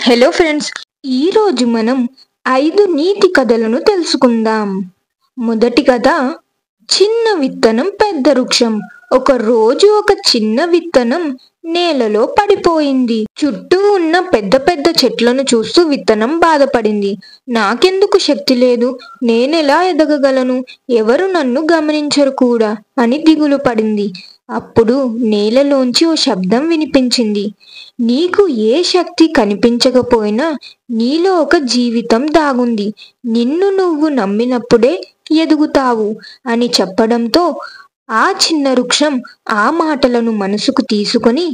Hello friends, ఈరోజు మనం 5 నీతి కథలను తెలుసుకుందాం. మొదటి కథ, చిన్న విత్తనం పెద్ద వృక్షం. ఒక రోజు ఒక చిన్న విత్తనం నేలలో పడిపోయింది. చుట్టూ ఉన్న పెద్ద పెద్ద చెట్లను చూస్తూ విత్తనం బాధపడింది. నాకెందుకు శక్తి లేదు, నేనెలా ఎదగగలను, ఎవరు నన్ను గమనించరు కూడా అని దిగులు పడింది. అప్పుడు నేలలోంచి ఓ శబ్దం వినిపించింది. నీకు ఏ శక్తి కనిపించకపోయినా నీలో ఒక జీవితం దాగుంది. నిన్ను నువ్వు నమ్మినప్పుడే ఎదుగుతావు అని చెప్పడంతో ఆ చిన్న వృక్షం ఆ మాటలను మనసుకు తీసుకొని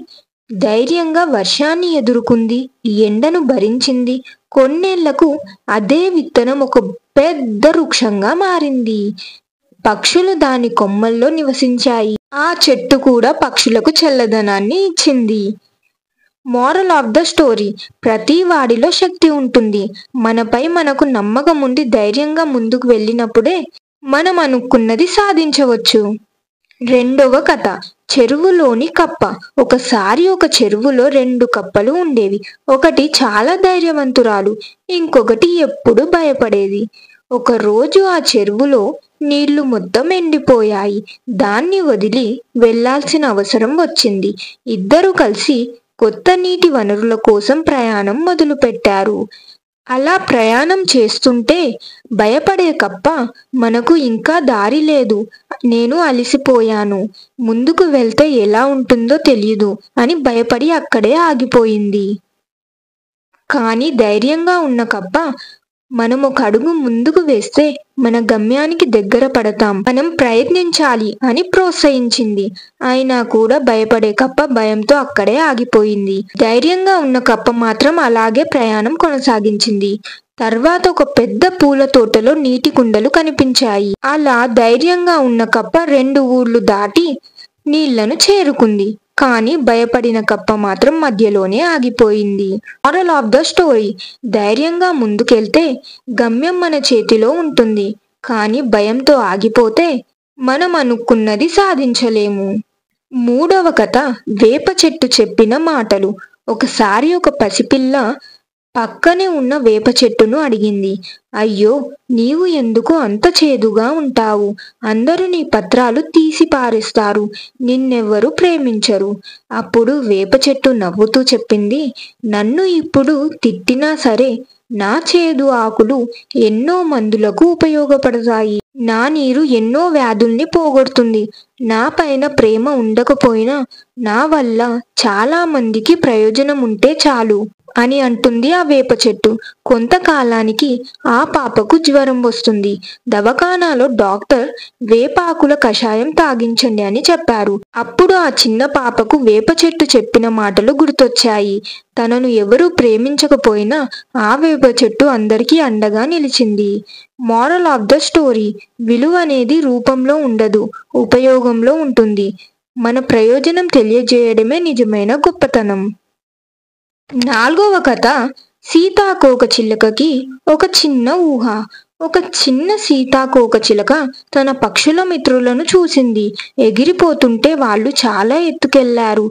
ధైర్యంగా వర్షాన్ని ఎదుర్కొంది, ఎండను భరించింది. కొన్నేళ్లకు అదే విత్తనం ఒక పెద్ద వృక్షంగా మారింది. పక్షులు దాని కొమ్మల్లో నివసించాయి. ఆ చెట్టు కూడా పక్షులకు చల్లదనాన్ని ఇచ్చింది. మోరల్ ఆఫ్ ద స్టోరీ, ప్రతి వాడిలో శక్తి ఉంటుంది. మనపై మనకు నమ్మకం ఉండి ధైర్యంగా ముందుకు వెళ్ళినప్పుడే మనం అనుకున్నది సాధించవచ్చు. రెండవ కథ, చెరువులోని కప్ప. ఒకసారి ఒక చెరువులో 2 కప్పలు ఉండేవి. ఒకటి చాలా ధైర్యవంతురాలు, ఇంకొకటి ఎప్పుడు భయపడేది. ఒకరోజు ఆ చెరువులో నీళ్లు మొత్తం ఎండిపోయాయి. దాన్ని వదిలి వెళ్లాల్సిన అవసరం వచ్చింది. ఇద్దరు కలిసి కొత్త నీటి వనరుల కోసం ప్రయాణం మొదలుపెట్టారు. అలా ప్రయాణం చేస్తుంటే భయపడే కప్ప, మనకు ఇంకా దారి లేదు, నేను అలసిపోయాను, ముందుకు వెళ్తే ఎలా ఉంటుందో తెలియదు అని భయపడి అక్కడే ఆగిపోయింది. కానీ ధైర్యంగా ఉన్న కప్ప, మనం ఒక అడుగు ముందుకు వేస్తే మన గమ్యానికి దగ్గర పడతాం, మనం ప్రయత్నించాలి అని ప్రోత్సహించింది. అయినా కూడా భయపడే కప్ప భయంతో అక్కడే ఆగిపోయింది. ధైర్యంగా ఉన్న కప్ప మాత్రం అలాగే ప్రయాణం కొనసాగించింది. తర్వాత ఒక పెద్ద పూల తోటలో నీటి కుండలు కనిపించాయి. అలా ధైర్యంగా ఉన్న కప్ప 2 ఊర్లు దాటి నీళ్లను చేరుకుంది. కానీ భయపడిన కప్ప మాత్రం మధ్యలోనే ఆగిపోయింది. మోరల్ ఆఫ్ ద స్టోరీ, ధైర్యంగా ముందుకెళ్తే గమ్యం మన చేతిలో ఉంటుంది. కానీ భయంతో ఆగిపోతే మనం అనుకున్నది సాధించలేము. మూడవ కథ, వేప చెట్టు చెప్పిన మాటలు. ఒకసారి ఒక పసిపిల్ల పక్కనే ఉన్న వేప చెట్టును అడిగింది, అయ్యో, నీవు ఎందుకు అంత చేదుగా ఉంటావు? అందరూ నీ పత్రాలు తీసి పారేస్తారు, నిన్నెవ్వరూ ప్రేమించరు. అప్పుడు వేప చెట్టు నవ్వుతూ చెప్పింది, నన్ను ఇప్పుడు తిట్టినా సరే నా చేదు ఆకులు ఎన్నో మందులకు ఉపయోగపడతాయి. నా నీరు ఎన్నో వ్యాధుల్ని పోగొడుతుంది. నా పైన ప్రేమ ఉండకపోయినా నా వల్ల చాలా మందికి ప్రయోజనం ఉంటే చాలు అని అంటుంది ఆ వేప చెట్టు. కొంతకాలానికి ఆ పాపకు జ్వరం వస్తుంది. దవాఖానాలో డాక్టర్ వేపాకుల కషాయం తాగించండి అని చెప్పారు. అప్పుడు ఆ చిన్న పాపకు వేప చెట్టు చెప్పిన మాటలు గుర్తొచ్చాయి. తనను ఎవరూ ప్రేమించకపోయినా ఆ వేప చెట్టు అందరికీ అండగా నిలిచింది. మోరల్ ఆఫ్ ద స్టోరీ, విలువ అనేది రూపంలో ఉండదు, ఉపయోగంలో ఉంటుంది. మన ప్రయోజనం తెలియజేయడమే నిజమైన గొప్పతనం. నాలుగవ కథ, సీతాకోకచిలుకకి ఒక చిన్న ఊహ. ఒక చిన్న సీతాకోకచిలుక తన పక్షుల మిత్రులను చూసింది. ఎగిరిపోతుంటే వాళ్ళు చాలా ఎత్తుకెళ్లారు.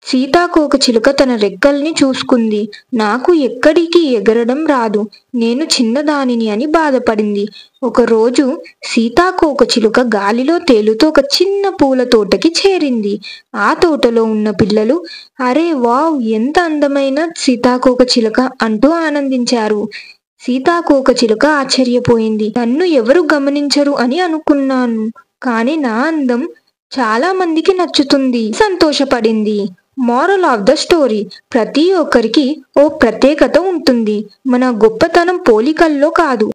సీతాకోకచిలుక తన రెక్కల్ని చూసుకుంది. నాకు ఎక్కడికి ఎగరడం రాదు, నేను చిన్నదానిని అని బాధపడింది. ఒకరోజు సీతాకోకచిలుక గాలిలో తేలుతూ ఒక చిన్న పూల తోటకి చేరింది. ఆ తోటలో ఉన్న పిల్లలు, అరే వావ్, ఎంత అందమైన సీతాకోకచిలుక అంటూ ఆనందించారు. సీతాకోకచిలుక ఆశ్చర్యపోయింది. నన్ను ఎవరు గమనించరు అని అనుకున్నాను, కానీ నా అందం చాలా మందికి నచ్చుతుంది, సంతోషపడింది. మోరల్ ఆఫ్ ద స్టోరీ, ప్రతి ఒక్కరికి ఓ ప్రత్యేకత ఉంటుంది. మన గొప్పతనం పోలికల్లో కాదు,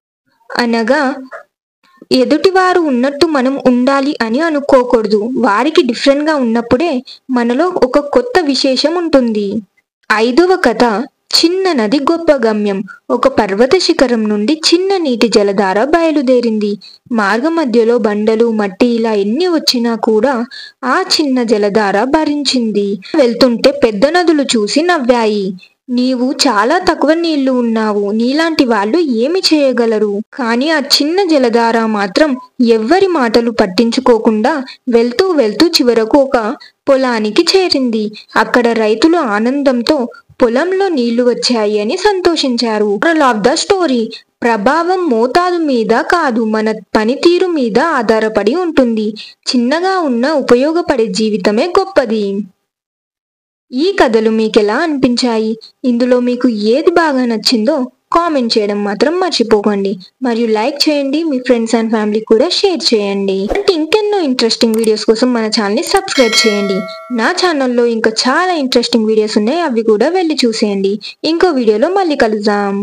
అనగా ఎదుటివారు ఉన్నట్టు మనం ఉండాలి అని అనుకోకూడదు. వారికి డిఫరెంట్గా ఉన్నప్పుడే మనలో ఒక కొత్త విశేషం ఉంటుంది. ఐదవ కథ, చిన్న నది గొప్ప గమ్యం. ఒక పర్వత శిఖరం నుండి చిన్న నీటి జలధార బయలుదేరింది. మార్గ మధ్యలో బండలు, మట్టి ఇలా ఎన్ని వచ్చినా కూడా ఆ చిన్న జలధార భరించింది. వెళ్తుంటే పెద్ద నదులు చూసి నవ్వాయి. నీవు చాలా తక్కువ నీళ్లు ఉన్నావు, నీలాంటి వాళ్ళు ఏమి చేయగలరు? కానీ ఆ చిన్న జలధార మాత్రం ఎవ్వరి మాటలు పట్టించుకోకుండా వెళ్తూ వెళ్తూ చివరకు ఒక పొలానికి చేరింది. అక్కడ రైతులు ఆనందంతో పొలంలో నీళ్లు వచ్చాయి అని సంతోషించారు. మోరల్ ఆఫ్ ద స్టోరీ: ప్రభావం మోతాదు మీద కాదు, మన పనితీరు మీద ఆధారపడి ఉంటుంది. చిన్నగా ఉన్న ఉపయోగపడే జీవితమే గొప్పది. ఈ కథలు మీకెలా అనిపించాయి? ఇందులో మీకు ఏది బాగా నచ్చిందో కామెంట్ చేయడం మాత్రం మర్చిపోకండి. మరియు లైక్ చేయండి, మీ ఫ్రెండ్స్ అండ్ ఫ్యామిలీ కూడా షేర్ చేయండి. అంటే ఇంకెన్నో ఇంట్రెస్టింగ్ వీడియోస్ కోసం మన ఛానల్ని సబ్స్క్రైబ్ చేయండి. నా ఛానల్లో ఇంకా చాలా ఇంట్రెస్టింగ్ వీడియోస్ ఉన్నాయి, అవి కూడా వెళ్ళి చూసేయండి. ఇంకో వీడియోలో మళ్ళీ కలుద్దాం.